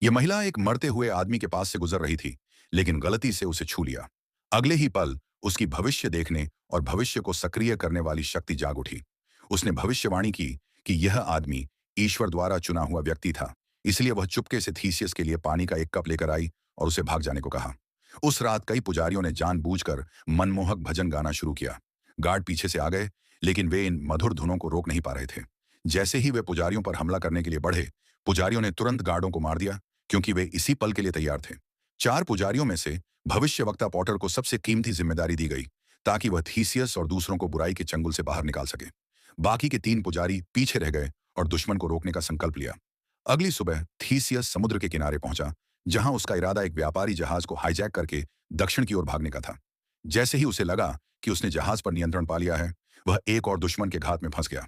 यह महिला एक मरते हुए आदमी के पास से गुजर रही थी, लेकिन गलती से उसे छू लिया। अगले ही पल उसकी भविष्य देखने और भविष्य को सक्रिय करने वाली शक्ति जाग उठी। उसने भविष्यवाणी की कि यह आदमी ईश्वर द्वारा चुना हुआ व्यक्ति था, इसलिए वह चुपके से थीसियस के लिए पानी का एक कप लेकर आई और उसे भाग जाने को कहा। उस रात कई पुजारियों ने जानबूझकर मनमोहक भजन गाना शुरू किया। गार्ड पीछे से आ गए, लेकिन वे इन मधुर धुनों को रोक नहीं पा रहे थे। जैसे ही वे पुजारियों पर हमला करने के लिए बढ़े, पुजारियों ने तुरंत गार्डों को मार दिया, क्योंकि वे इसी पल के लिए तैयार थे। 4 पुजारियों में से भविष्यवक्ता पॉटर को सबसे कीमती जिम्मेदारी दी गई, ताकि वह थीसियस और दूसरों को बुराई के चंगुल से बाहर निकाल सके। बाकी के 3 पुजारी पीछे रह गए और दुश्मन को रोकने का संकल्प लिया। अगली सुबह थीसियस समुद्र के किनारे पहुंचा, जहां उसका इरादा एक व्यापारी जहाज को हाईजैक करके दक्षिण की ओर भागने का था। जैसे ही उसे लगा कि उसने जहाज पर नियंत्रण पा लिया है, वह एक और दुश्मन के घात में फंस गया।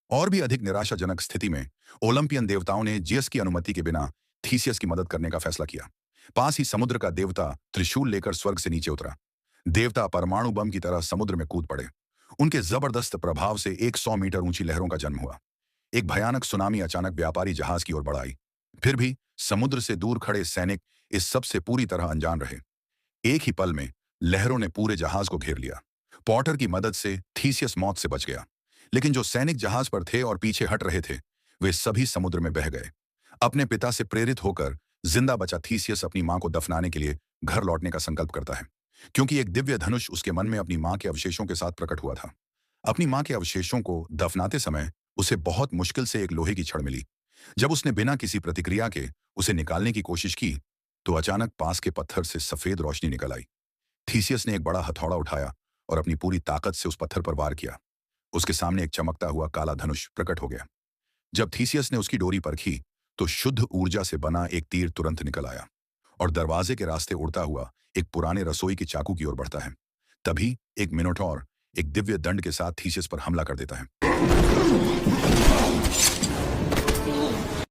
और भी अधिक निराशाजनक स्थिति में ओलंपियन देवताओं ने जियस की अनुमति के बिना थीसियस की मदद करने का फैसला किया। पास ही समुद्र का देवता त्रिशूल लेकर स्वर्ग से नीचे उतरा। देवता परमाणु बम की तरह समुद्र में कूद पड़े। उनके जबरदस्त प्रभाव से 100 मीटर ऊंची लहरों का जन्म हुआ। एक भयानक सुनामी अचानक व्यापारी जहाज की ओर बढ़ाई। फिर भी समुद्र से दूर खड़े सैनिक इस सब से पूरी तरह अनजान रहे। एक ही पल में लहरों ने पूरे जहाज को घेर लिया। पॉटर की मदद से थीसियस मौत से बच गया, लेकिन जो सैनिक जहाज पर थे और पीछे हट रहे थे, वे सभी समुद्र में बह गए। अपने पिता से प्रेरित होकर जिंदा बचा थीसियस अपनी मां को दफनाने के लिए घर लौटने का संकल्प करता है, क्योंकि एक दिव्य धनुष उसके मन में अपनी मां के अवशेषों के साथ प्रकट हुआ था। अपनी मां के अवशेषों को दफनाते समय उसे बहुत मुश्किल से एक लोहे की छड़ मिली। जब उसने बिना किसी प्रतिक्रिया के उसे निकालने की कोशिश की, तो अचानक पास के पत्थर से सफेद रोशनी निकल आई। थीसियस ने एक बड़ा हथौड़ा उठाया और अपनी पूरी ताकत से उस पत्थर पर वार किया। उसके सामने एक चमकता हुआ काला धनुष प्रकट हो गया। जब थीसियस ने उसकी डोरी परखी, तो शुद्ध ऊर्जा से बना एक तीर तुरंत निकल आया और दरवाजे के रास्ते उड़ता हुआ एक पुराने रसोई के चाकू की ओर बढ़ता है। तभी एक मिनोटॉर एक दिव्य दंड के साथ थीसियस पर हमला कर देता है।